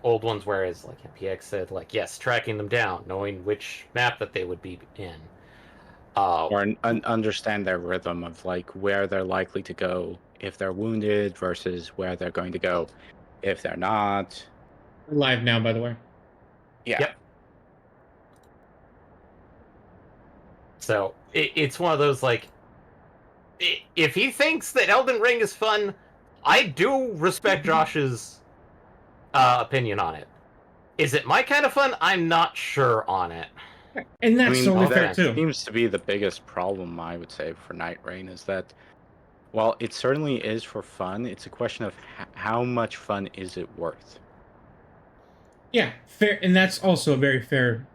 old ones, whereas like MPX said, like yes, tracking them down, knowing which map that they would be in. Or understand their rhythm of like where they're likely to go if they're wounded versus where they're going to go if they're not. We're live now, by the way. Yeah. Yep. So it's one of those like, if he thinks that Elden Ring is fun, I do respect Josh's opinion on it. Is it my kind of fun? I'm not sure on it. And that's totally fair that too. seems to be the biggest problem, I would say, for Night Rain is that, while it certainly is for fun, it's a question of how much fun is it worth? Yeah, fair, and that's also a very fair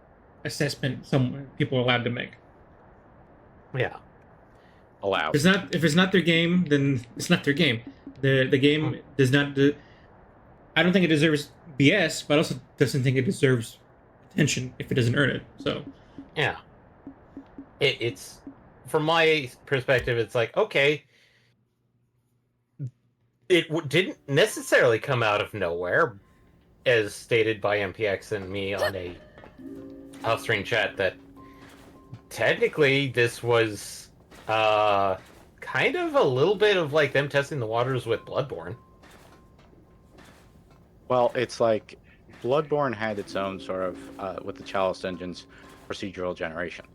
assessment some people are allowed to make. Yeah. Allowed. If it's not their game, then it's not their game. The game does not. I don't think it deserves BS, but I also doesn't think it deserves attention if it doesn't earn it. So Yeah. It's from my perspective, it's like, okay, it didn't necessarily come out of nowhere, as stated by MPX and me on a off-stream chat, that technically this was kind of a little bit of like them testing the waters with Bloodborne. Well, it's like Bloodborne had its own sort of, with the Chalice engines, procedural generation.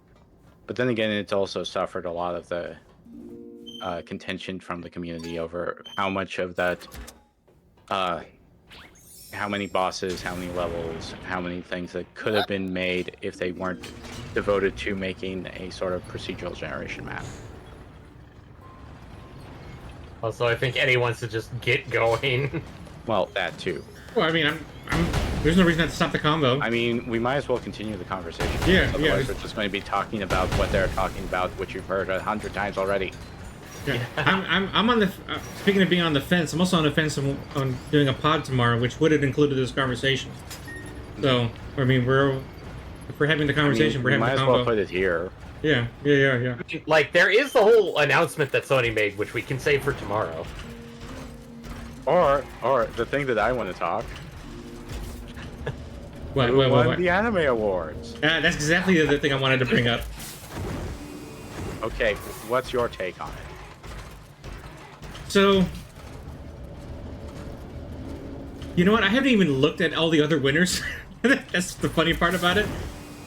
But then again, it's also suffered a lot of the contention from the community over how much of that, how many bosses, how many levels, how many things that could have been made if they weren't devoted to making a sort of procedural generation map. Also, I think Eddie wants to just get going. Well, that too. well, I mean, I'm there's no reason not to stop the combo. I mean, we might as well continue the conversation. Yeah, Otherwise, yeah. we're just going to be talking about what they're talking about, which you've heard 100 times already. Yeah. I'm on the speaking of being on the fence. I'm also on the fence on doing a pod tomorrow, which would have included this conversation. So I mean, if we're having the conversation, we're we having might the as combo. well put it here. Yeah. Like, there is the whole announcement that Sony made, which we can save for tomorrow. Or the thing that I want to talk. What? Who won the anime awards? That's exactly the thing I wanted to bring up. Okay, what's your take on it? So, you know what? I haven't even looked at all the other winners. That's the funny part about it.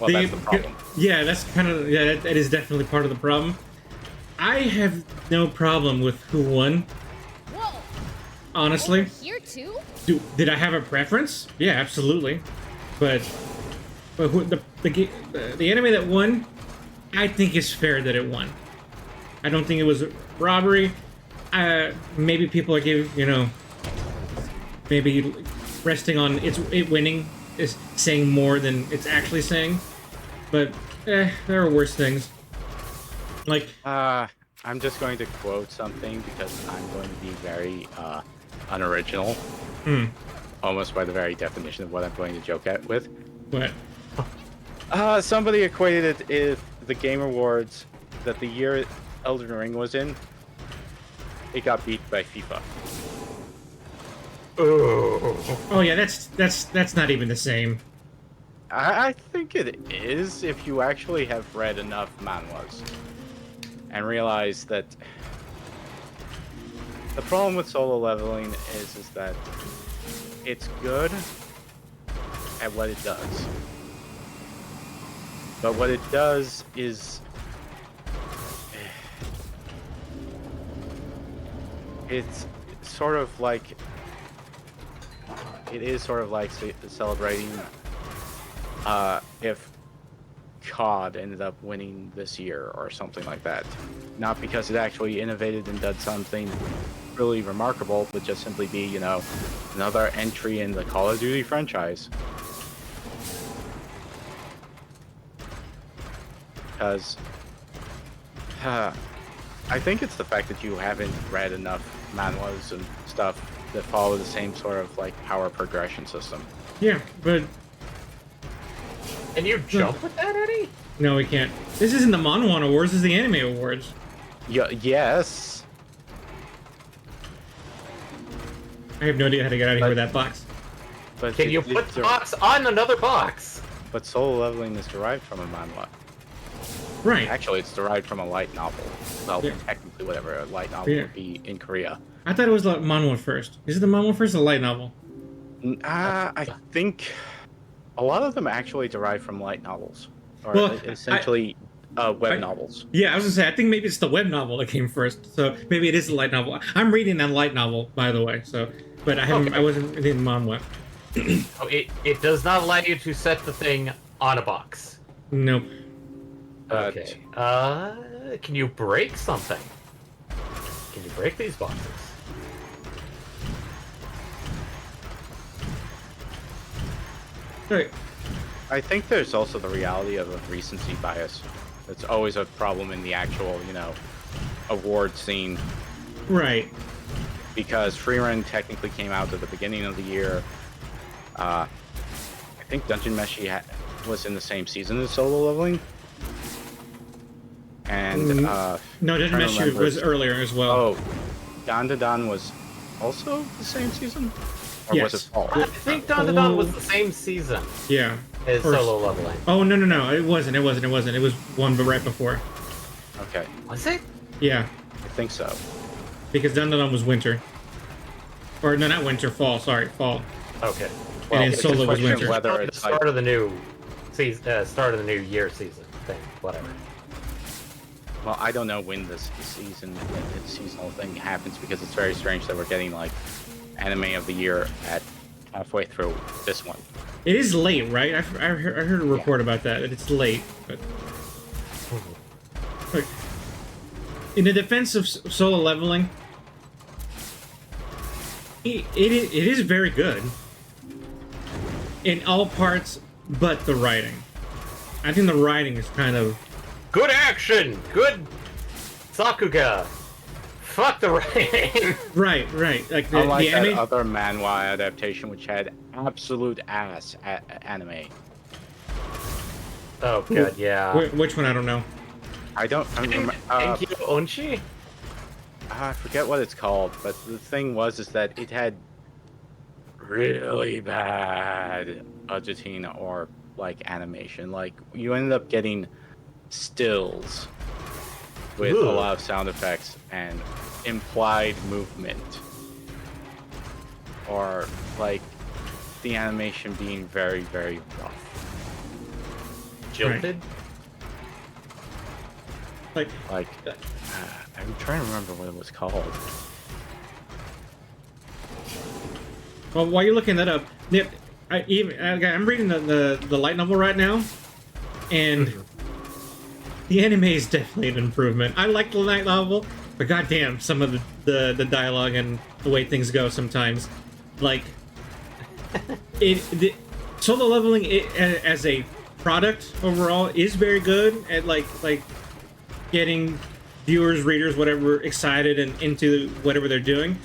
Well, that's the problem. Yeah, that's kind of that is definitely part of the problem. I have no problem with who won. Whoa! Honestly, Over here too? did I have a preference? Yeah, absolutely. But the anime that won, I think it's fair that it won. I don't think it was robbery. Maybe people are maybe resting on it winning is saying more than it's actually saying. But there are worse things. Like I'm just going to quote something because I'm going to be very unoriginal. Almost by the very definition of what I'm going to joke at with. What? Somebody equated it if the Game Awards that the year Elden Ring was in, it got beat by FIFA. Oh yeah, that's not even the same. I think it is if you actually have read enough manhwas and realize that the problem with solo leveling is that it's good at what it does. But what it does is it's sort of like celebrating if COD ended up winning this year or something like that. Not because it actually innovated and did something really remarkable, but just simply be, another entry in the Call of Duty franchise. Because I think it's the fact that you haven't read enough manhwas and stuff that follow the same sort of like power progression system. Yeah, but And you jump with that, Eddie? no, we can't. This isn't the Manhwan Awards. This is the Anime Awards. Yes. I have no idea how to get out of here with that box. But Can you put the box on another box? But solo leveling is derived from a manhwa. Right. Actually, it's derived from a light novel. Well, Yeah. technically, whatever a light novel Yeah. would be in Korea. I thought it was the manhwa first. Is it the manhwa first or the light novel? I think a lot of them actually derive from light novels, or Well, essentially web novels. Yeah, I was gonna say I think maybe it's the web novel that came first. So maybe it is the light novel. I'm reading that light novel, by the way. So, but I haven't. Okay. I wasn't reading the manhwa. Oh, it does not allow you to set the thing on a box. Nope. Okay. Can you break something? Can you break these boxes? Right. I think there's also the reality of a recency bias. It's always a problem in the actual, award scene, Right. because Freerun technically came out at the beginning of the year. I think Dungeon Meshi was in the same season as Solo Leveling. And No, Dungeon trying to Meshi remember- was earlier as well. Oh, Dan was also the same season? Or was Yes. it fall? I think Dawn to Dawn was the same season Yeah. as First. Solo Leveling. Oh no! It wasn't. It wasn't. It was one, but right before. Okay, Was it? Yeah, I think so. because Dun was winter. Or no, not winter. Fall. Sorry, fall. Okay. And then it's a Solo was question of winter. whether The it's start of the new season, start of the new year season thing, whatever. Well, I don't know when the seasonal thing happens, because it's very strange that we're getting like anime of the year at halfway through this one. It is late, right? I heard a report about that. It's late, but look, in the defense of Solo Leveling, it is very good in all parts, but the writing. I think the writing is kind of Good action! Good Sakuga! Fuck the rain! right. Like the Unlike that anime. other manhwa adaptation, which had absolute ass anime. Oh god, yeah. Which one? I don't know. I remember. Enkyo Onchi? I forget what it's called, but the thing is that it had really bad budgeting or like animation. Like you ended up getting stills with a Ugh. lot of sound effects and implied movement, or like the animation being very, very rough. Jilted? Like Like I'm trying to remember what it was called. well, while you're looking that up, I'm reading the light novel right now, and the anime is definitely an improvement. I like the light novel, but goddamn, some of the dialogue and the way things go sometimes, like Solo Leveling as a product overall is very good at like getting viewers, readers, whatever, excited and into whatever they're doing.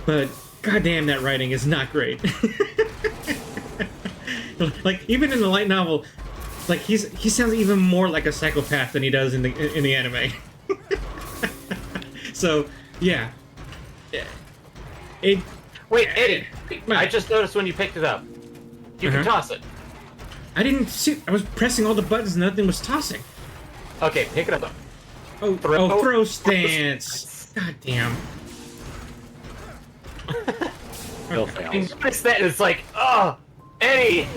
But goddamn, that writing is not great. Like even in the light novel, like he sounds even more like a psychopath than he does in the anime. So yeah, it. Wait, Eddie! What? I just noticed when you picked it up. You can Uh-huh. toss it. I didn't see. I was pressing all the buttons and nothing was tossing. Okay, pick it up. Oh, throw stance. God damn. Still I fails. noticed that, and it's like, oh, Eddie!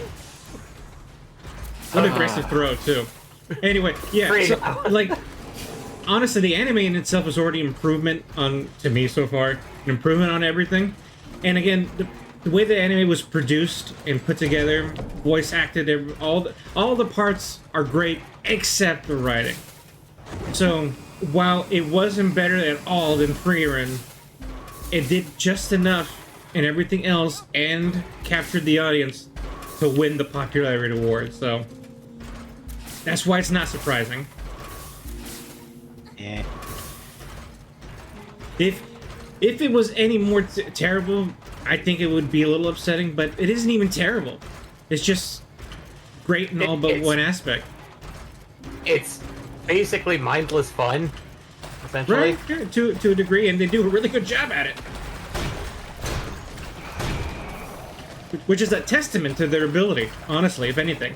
What aggressive throw too. Anyway, yeah. Free. So, like, honestly, the anime in itself is already improvement on to me so far. An improvement on everything. And again, the way the anime was produced and put together, voice acted, all the parts are great except the writing. So while it wasn't better at all than Freerun, it did just enough in everything else and captured the audience to win the popularity award. So that's why it's not surprising. Eh. If it was any more terrible, I think it would be a little upsetting, but it isn't even terrible. It's just great in all but It's- one aspect. It's basically mindless fun, essentially. Right? Yeah, to a degree, and they do a really good job at it. which is a testament to their ability, honestly, if anything.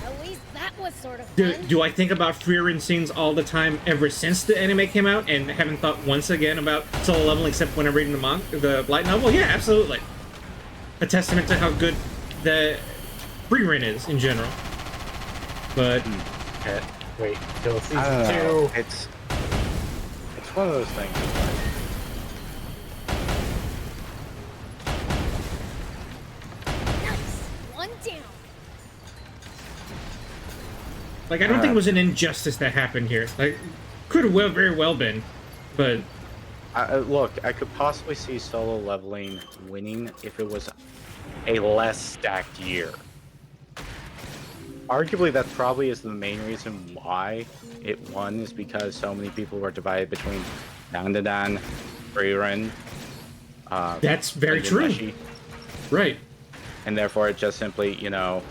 At least that was sort of fun. Do I think about free run scenes all the time ever since the anime came out, and haven't thought once again about solo leveling except when I'm reading the light novel? Yeah, absolutely. A testament to how good the free run is in general. But wait till I season don't 2. know. It's one of those things. Nice. One down. like, I don't think it was an injustice that happened here. Like, could have very well been, but Look, I could possibly see solo leveling winning if it was a less stacked year. Arguably, that probably is the main reason why it won, is because so many people were divided between Dandadan, Frieren. that's very and true. Mushi, Right. and therefore it just simply, you know,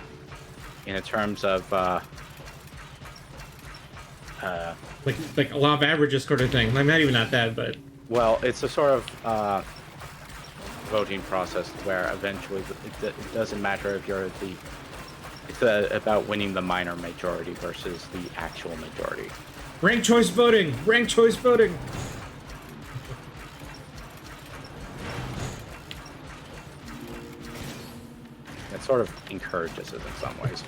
in terms of Like a law of averages sort of thing. Like, not even not that, but well, it's a sort of voting process where eventually it doesn't matter if you're the. It's about winning the minor majority versus the actual majority. ranked choice voting. Ranked choice voting. It sort of encourages it in some ways.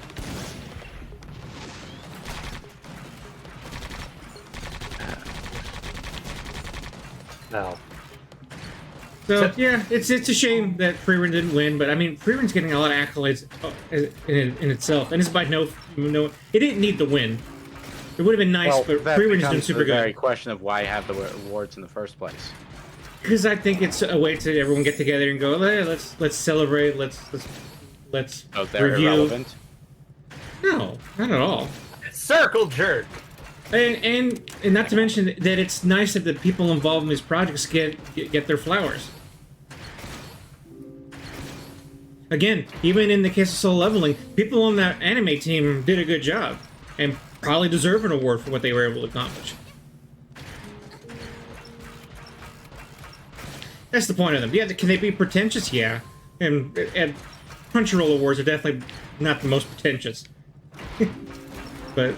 No. So yeah, it's a shame that Freeman didn't win, but I mean, Freeman's getting a lot of accolades in itself, and it's by no. It didn't need the win. It would have been nice, but that Freeman's doing becomes super the very good. question of why have the awards in the first place. Because I think it's a way to everyone get together and go, hey, let's celebrate, let's Oh, they're review. irrelevant. No, not at all. Circle jerk. And not to mention that it's nice that the people involved in these projects get their flowers. Again, even in the case of Soul Leveling, people on that anime team did a good job and probably deserve an award for what they were able to accomplish. That's the point of them. Yeah, can they be pretentious? Yeah. And Crunchyroll awards are definitely not the most pretentious. But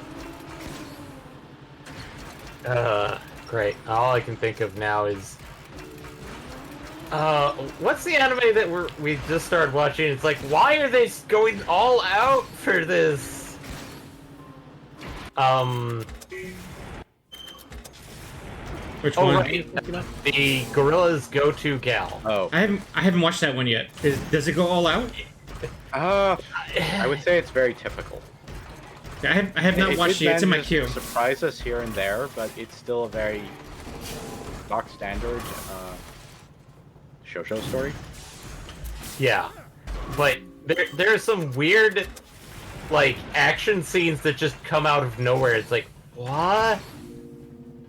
Great. All I can think of now is what's the anime that we just started watching? It's like, why are they going all out for this? which Oh one? right, the Gorilla's Go-To Gal. Oh, I haven't watched that one yet. Does it go all out? I would say it's very typical. I have not watched it. It's in my managed queue. to surprise us here and there, but it's still a very stock standard shoujo story. Yeah, but there are some weird, like, action scenes that just come out of nowhere. It's like, what?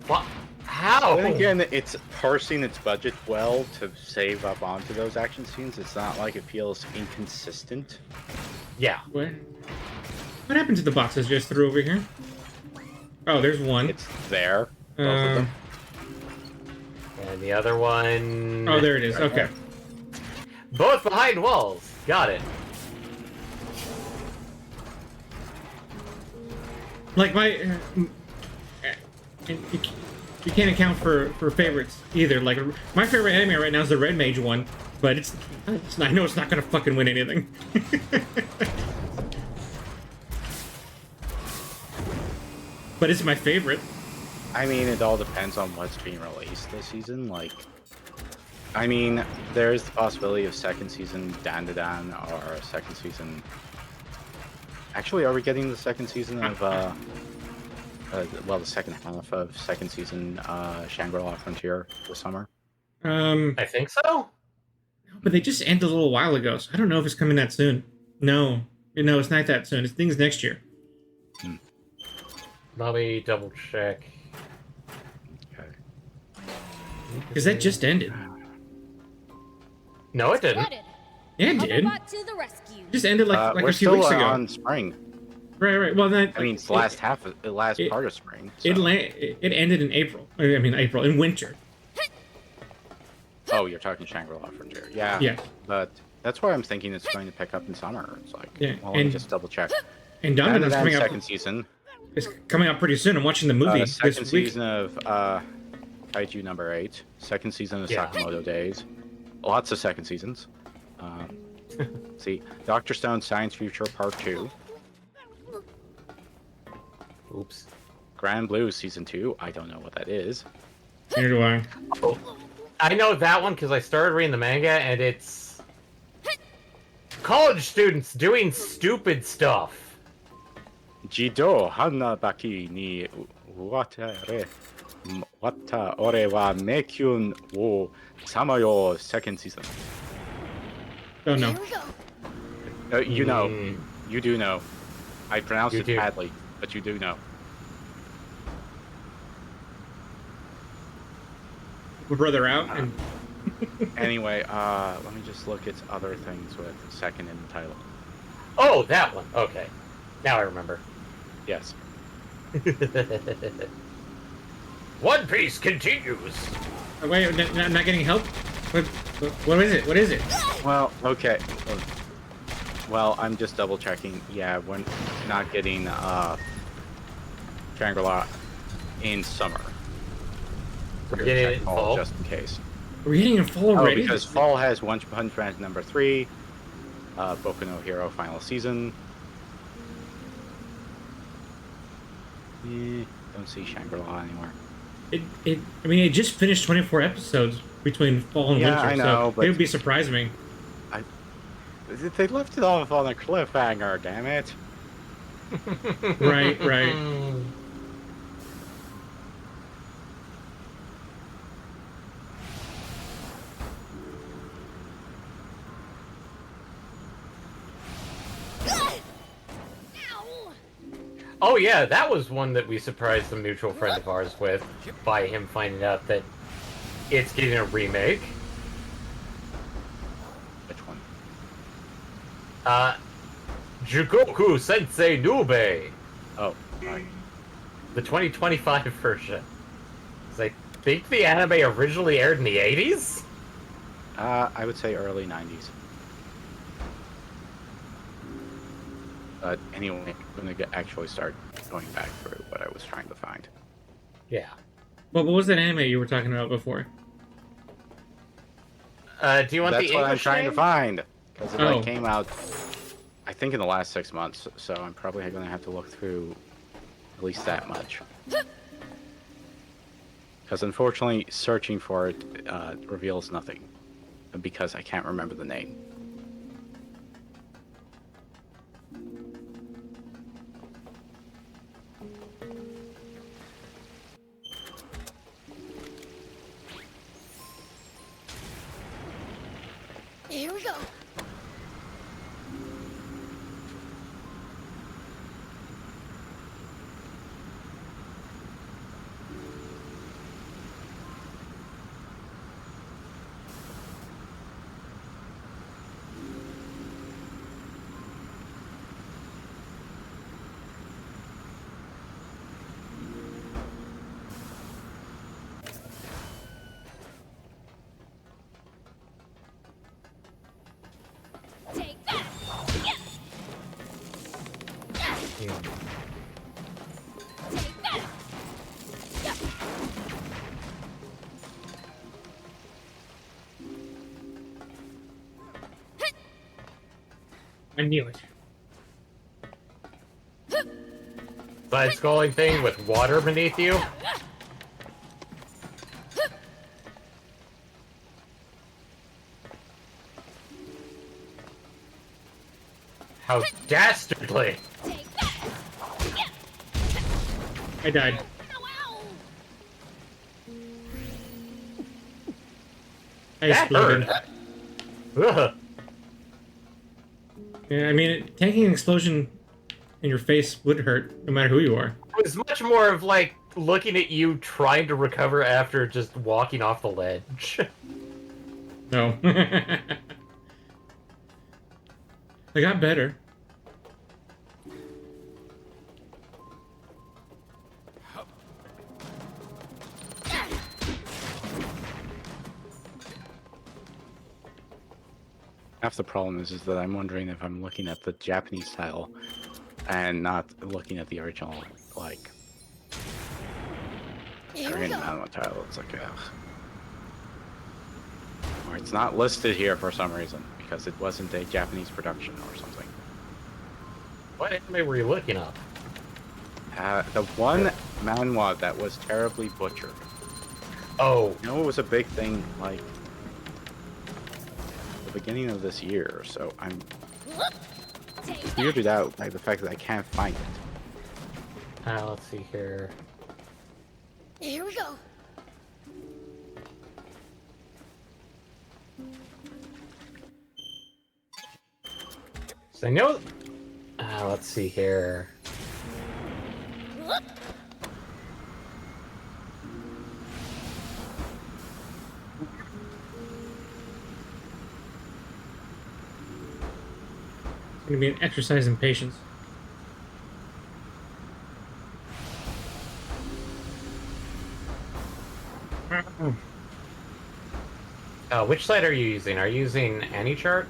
What? How? Then again, it's parsing its budget well to save up onto those action scenes. It's not like it feels inconsistent. Yeah. What happened to the boxes just threw over here? Oh, there's one. It's there, both of them. And the other one... Oh, there it is. Okay. Both behind walls. Got it. Like you can't account for favorites either. Like, my favorite anime right now is the Red Mage one, but I know it's not gonna fucking win anything. But it's my favorite. I mean, it all depends on what's being released this season. Like, I mean, there's the possibility of second season Dandadan or a second season. Actually, are we getting the second season of well, the second half of second season Shangri-La Frontier this summer? I think so. But they just ended a little while ago, so I don't know if it's coming that soon. No, it's not that soon. It's things next year. Let me double check. Okay. Because that just ended. No, it didn't. Spotted. Yeah, it did. Hoverbot to the rescue. It just ended like we're a few still weeks ago. on spring. Right. Well, then I mean, it's the last part of spring. So. it ended in April. I mean, April in winter. Oh, you're talking Shangri-La Frontier. Yeah. Yeah. But that's why I'm thinking it's going to pick up in summer. It's like, Yeah, well, let me and- just double check. And Danganron's Dandadan coming up. second season. It's coming out pretty soon. I'm watching the movie this Second week. season of Kaiju number 8. Second season of Yeah. Sakamoto Days. Lots of second seasons. See, Dr. Stone Science Future Part 2. Oops. Grand Blue Season 2. I don't know what that is. Neither do I. Oh, I know that one because I started reading the manga, and it's college students doing stupid stuff. Jido Hanabaki ni wata ore wa mekyun wo samayo second season. Don't know. Here we go. You know. Mm. You do know. I pronounced You it do. badly, but you do know. We're brother out, and Anyway, let me just look at other things with second in the title. Oh, that one. Okay. Now I remember. Yes. One Piece continues. oh, wait, I'm not getting help. What is it? What is it? Well, okay. Well, I'm just double checking. Yeah, we're not getting Shangri-La in summer. We're getting it in Check fall. just in case. We're getting in fall Oh, already. because fall has One Punch Man number 3, Boku no Hero final season. Don't see Shangri-La anymore. I mean, it just finished 24 episodes between fall and Yeah, winter, I know, so but- it would be surprising me. They left it off on a cliffhanger, damn it. Right. Ow! Oh yeah, that was one that we surprised a mutual friend of ours with by him finding out that it's getting a remake. Which one? Jugoku Sensei Nube, Oh, right. the 2025 version. 'Cause I think the anime originally aired in the 80s? I would say early 90s. But anyway, I'm going to actually start going back through what I was trying to find. Yeah. Well, what was that anime you were talking about before? Do you want That's the what I'm English trying name? to find. Because it Oh. came out, I think, in the last 6 months. So I'm probably going to have to look through at least that much. Because unfortunately, searching for it reveals nothing. Because I can't remember the name. Here we go. Take that. Yeah. Yeah. Take that. Yeah. I knew it. Side-scrolling thing with water beneath you? How dastardly! Take that. Yeah. I died. Ow, I That exploded. hurt! Ugh. Yeah, I mean, taking an explosion in your face would hurt, no matter who you are. It was much more of like looking at you trying to recover after just walking off the ledge. No. I got better. Half the problem is that I'm wondering if I'm looking at the Japanese title and not looking at the original, like, Here we Korean go. manhwa title. It's like, or it's not listed here for some reason because it wasn't a Japanese production or something. What anime were you looking up? The one manhwa that was terribly butchered. Oh, You know, it was a big thing, like, the beginning of this year, so I'm Take weirded that. out by the fact that I can't find it. let's see here. Here we go. So I know. Let's see here. It's gonna be an exercise in patience. Which site are you using? Are you using AnyChart?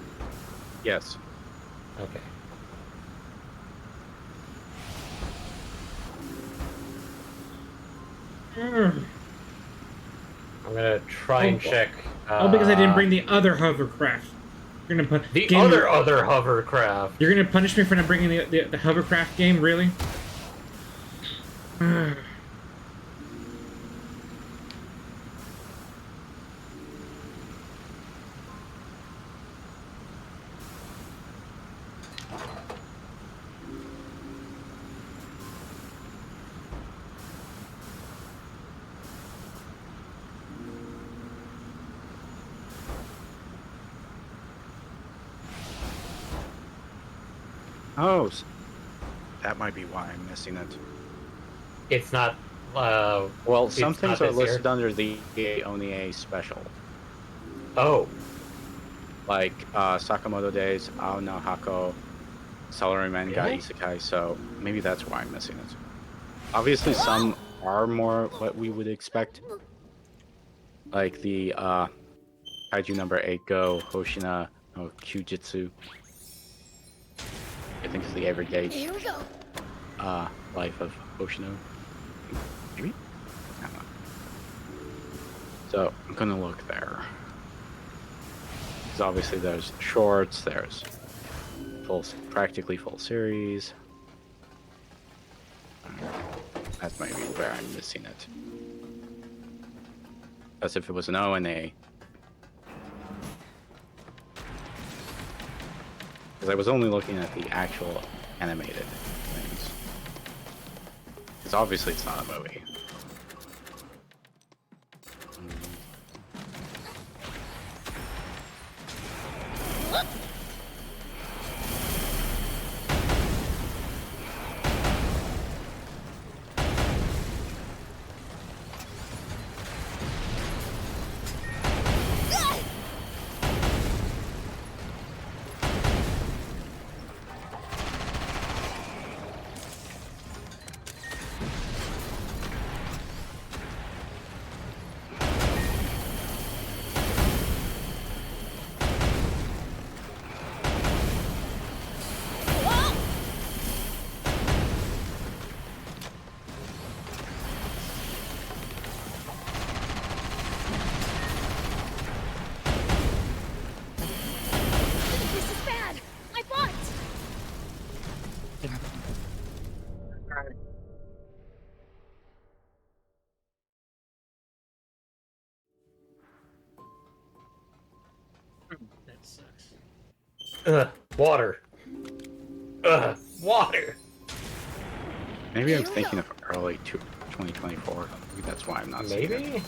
Yes. Okay. I'm gonna try and check. Oh, because I didn't bring the other hovercraft. You're gonna put the other hovercraft. You're gonna punish me for not bringing the hovercraft game, really? Oh, that might be why I'm missing it. It's not. Well, some it's things not are this year. listed under the Onie special, Oh, like Sakamoto Days, Ao no Hako, Salaryman ga Really? Isekai, so maybe that's why I'm missing it. Obviously, some are more what we would expect, like the Kaiju number 8 Go, Hoshina no Kyujitsu. I think it's the everyday Here we go. life of Hoshino. Maybe? I don't know. So, I'm gonna look there. Because obviously there's shorts, there's practically full series. That might be where I'm missing it. As if it was an ONA. Because I was only looking at the actual animated things. Because obviously it's not a movie. This is bad. I fought. That sucks. water. Water. Maybe I'm Here we thinking go. of early 2024. Maybe that's why I'm not seeing it. Maybe.